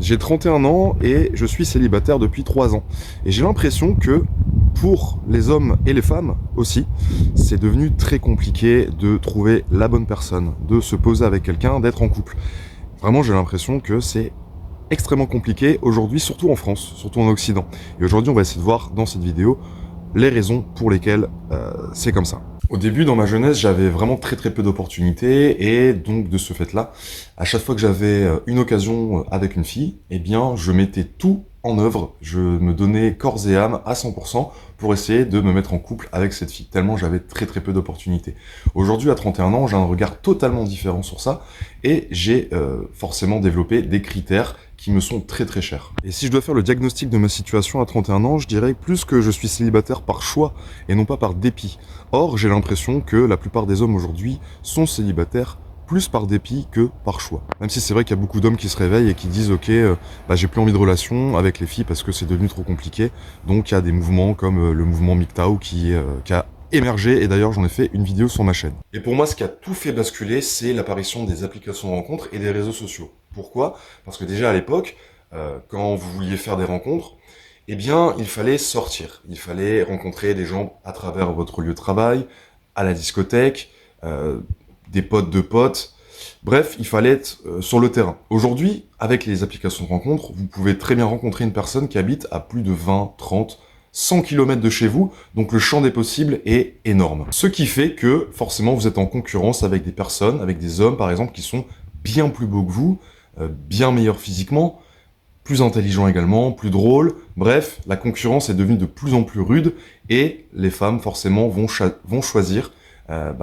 J'ai 31 ans et je suis célibataire depuis 3 ans. Et j'ai l'impression que pour les hommes et les femmes aussi, c'est devenu très compliqué de trouver la bonne personne, de se poser avec quelqu'un, d'être en couple. Vraiment, j'ai l'impression que c'est extrêmement compliqué aujourd'hui, surtout en France, surtout en Occident. Et aujourd'hui, on va essayer de voir dans cette vidéo les raisons pour lesquelles c'est comme ça. Au début, dans ma jeunesse, j'avais vraiment très peu d'opportunités et donc de ce fait-là, à chaque fois que j'avais une occasion avec une fille, eh bien, je mettais tout en œuvre, je me donnais corps et âme à 100% pour essayer de me mettre en couple avec cette fille, tellement j'avais très peu d'opportunités. Aujourd'hui, à 31 ans, j'ai un regard totalement différent sur ça et j'ai forcément développé des critères qui me sont très chers. Et si je dois faire le diagnostic de ma situation à 31 ans, je dirais plus que je suis célibataire par choix et non pas par dépit. Or, j'ai l'impression que la plupart des hommes aujourd'hui sont célibataires plus par dépit que par choix. Même si c'est vrai qu'il y a beaucoup d'hommes qui se réveillent et qui disent ok, j'ai plus envie de relation avec les filles parce que c'est devenu trop compliqué. Donc il y a des mouvements comme le mouvement MGTOW qui a émergé, et d'ailleurs j'en ai fait une vidéo sur ma chaîne. Et pour moi, ce qui a tout fait basculer, c'est l'apparition des applications de rencontres et des réseaux sociaux. Pourquoi? Parce que déjà à l'époque, quand vous vouliez faire des rencontres, eh bien, il fallait sortir. Il fallait rencontrer des gens à travers votre lieu de travail, à la discothèque, des potes de potes. Bref, il fallait être sur le terrain. Aujourd'hui, avec les applications de rencontres, vous pouvez très bien rencontrer une personne qui habite à plus de 20, 30, 100 km de chez vous, donc le champ des possibles est énorme. Ce qui fait que, forcément, vous êtes en concurrence avec des personnes, avec des hommes, par exemple, qui sont bien plus beaux que vous, bien meilleurs physiquement, plus intelligents également, plus drôles. Bref, la concurrence est devenue de plus en plus rude, et les femmes, forcément, vont choisir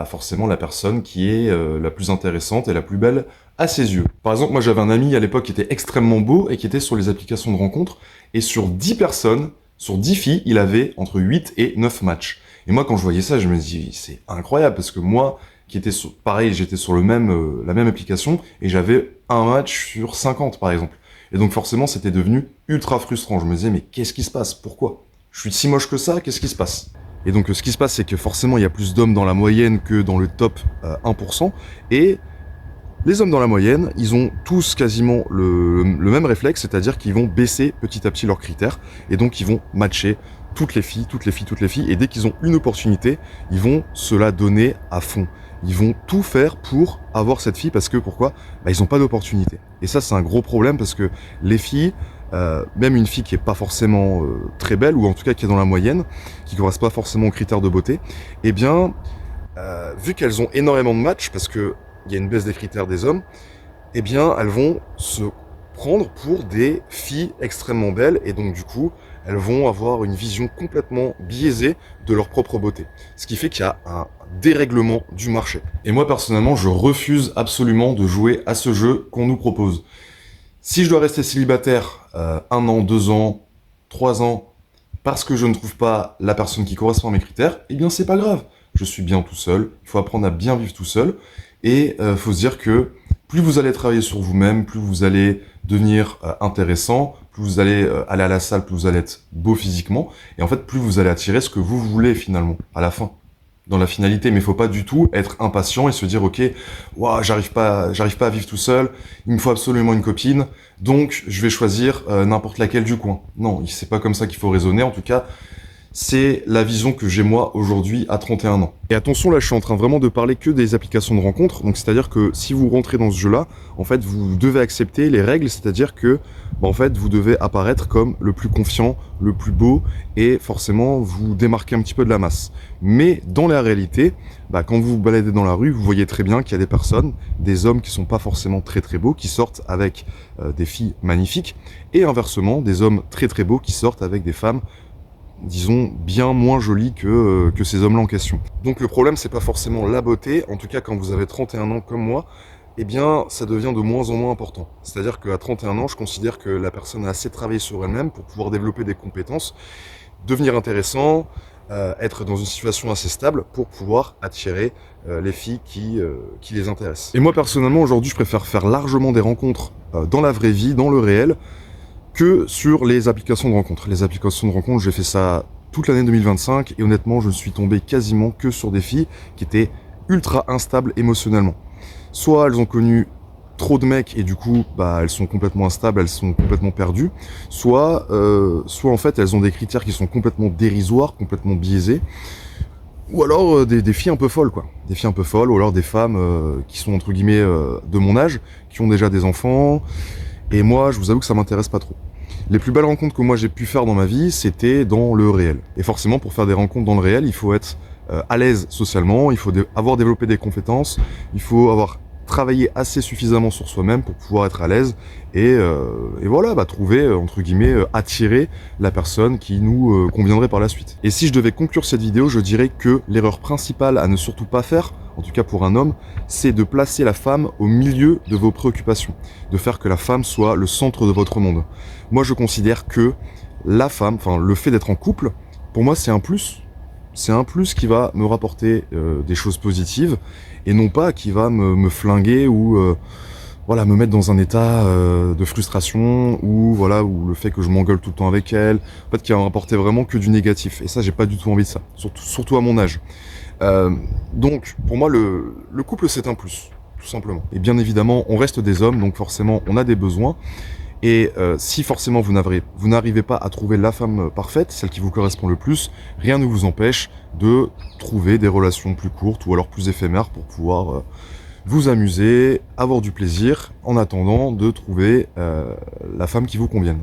forcément la personne qui est la plus intéressante et la plus belle à ses yeux. Par exemple, moi j'avais un ami à l'époque qui était extrêmement beau et qui était sur les applications de rencontres, et sur 10 personnes, sur 10 filles, il avait entre 8 et 9 matchs. Et moi, quand je voyais ça, je me dis, c'est incroyable, parce que moi, qui était pareil, j'étais sur la même application, et j'avais un match sur 50, par exemple. Et donc forcément, c'était devenu ultra frustrant. Je me disais, mais qu'est-ce qui se passe? Pourquoi? Je suis si moche que ça, qu'est-ce qui se passe? Et donc ce qui se passe, c'est que forcément, il y a plus d'hommes dans la moyenne que dans le top 1%, et les hommes dans la moyenne, ils ont tous quasiment le même réflexe, c'est-à-dire qu'ils vont baisser petit à petit leurs critères, et donc ils vont matcher toutes les filles, et dès qu'ils ont une opportunité, ils vont se la donner à fond. Ils vont tout faire pour avoir cette fille, parce que pourquoi? Ils n'ont pas d'opportunité. Et ça, c'est un gros problème, parce que les filles, même une fille qui est pas forcément très belle, ou en tout cas qui est dans la moyenne, qui ne correspond pas forcément aux critères de beauté, eh bien, vu qu'elles ont énormément de matchs, parce que il y a une baisse des critères des hommes, eh bien, elles vont se prendre pour des filles extrêmement belles, et donc du coup, elles vont avoir une vision complètement biaisée de leur propre beauté. Ce qui fait qu'il y a un dérèglement du marché. Et moi, personnellement, je refuse absolument de jouer à ce jeu qu'on nous propose. Si je dois rester célibataire 1 an, 2 ans, 3 ans, parce que je ne trouve pas la personne qui correspond à mes critères, eh bien, c'est pas grave. Je suis bien tout seul, il faut apprendre à bien vivre tout seul, et faut se dire que plus vous allez travailler sur vous-même, plus vous allez devenir intéressant, plus vous allez aller à la salle, plus vous allez être beau physiquement, et en fait, plus vous allez attirer ce que vous voulez finalement, à la fin, dans la finalité. Mais il faut pas du tout être impatient et se dire ok, ouah, j'arrive pas à vivre tout seul, il me faut absolument une copine, donc je vais choisir n'importe laquelle du coin. Non, c'est pas comme ça qu'il faut raisonner, en tout cas. C'est la vision que j'ai moi aujourd'hui à 31 ans. Et attention, là je suis en train vraiment de parler que des applications de rencontres, donc c'est-à-dire que si vous rentrez dans ce jeu-là, en fait vous devez accepter les règles, c'est-à-dire que en fait vous devez apparaître comme le plus confiant, le plus beau, et forcément vous démarquer un petit peu de la masse. Mais dans la réalité, quand vous vous baladez dans la rue, vous voyez très bien qu'il y a des personnes, des hommes qui sont pas forcément très beaux, qui sortent avec des filles magnifiques, et inversement, des hommes très beaux qui sortent avec des femmes, disons, bien moins jolies que ces hommes-là en question. Donc le problème, c'est pas forcément la beauté, en tout cas quand vous avez 31 ans comme moi, eh bien ça devient de moins en moins important. C'est-à-dire qu'à 31 ans, je considère que la personne a assez travaillé sur elle-même pour pouvoir développer des compétences, devenir intéressant, être dans une situation assez stable pour pouvoir attirer les filles qui les intéressent. Et moi personnellement, aujourd'hui, je préfère faire largement des rencontres dans la vraie vie, dans le réel, que sur les applications de rencontres. Les applications de rencontres, j'ai fait ça toute l'année 2025, et honnêtement, je suis tombé quasiment que sur des filles qui étaient ultra instables émotionnellement. Soit elles ont connu trop de mecs et du coup bah elles sont complètement instables, elles sont complètement perdues, soit en fait elles ont des critères qui sont complètement dérisoires, complètement biaisés, ou alors des filles un peu folles quoi, des filles un peu folles, ou alors des femmes qui sont entre guillemets de mon âge, qui ont déjà des enfants, et moi je vous avoue que ça m'intéresse pas trop. Les plus belles rencontres que moi j'ai pu faire dans ma vie, c'était dans le réel. Et forcément, pour faire des rencontres dans le réel, il faut être à l'aise socialement, il faut avoir développé des compétences, il faut avoir travaillé assez suffisamment sur soi-même pour pouvoir être à l'aise et voilà, bah, trouver, entre guillemets, attirer la personne qui nous conviendrait par la suite. Et si je devais conclure cette vidéo, je dirais que l'erreur principale à ne surtout pas faire, en tout cas pour un homme, c'est de placer la femme au milieu de vos préoccupations, de faire que la femme soit le centre de votre monde. Moi, je considère que la femme, enfin le fait d'être en couple, pour moi, c'est un plus. C'est un plus qui va me rapporter des choses positives et non pas qui va me flinguer ou voilà, me mettre dans un état de frustration ou voilà, ou le fait que je m'engueule tout le temps avec elle, en fait, qui va me rapporter vraiment que du négatif. Et ça, j'ai pas du tout envie de ça, surtout à mon âge. Donc, pour moi, le couple, c'est un plus, tout simplement. Et bien évidemment, on reste des hommes, donc forcément, on a des besoins. Et si forcément vous n'arrivez pas à trouver la femme parfaite, celle qui vous correspond le plus, rien ne vous empêche de trouver des relations plus courtes ou alors plus éphémères pour pouvoir vous amuser, avoir du plaisir, en attendant de trouver la femme qui vous convienne.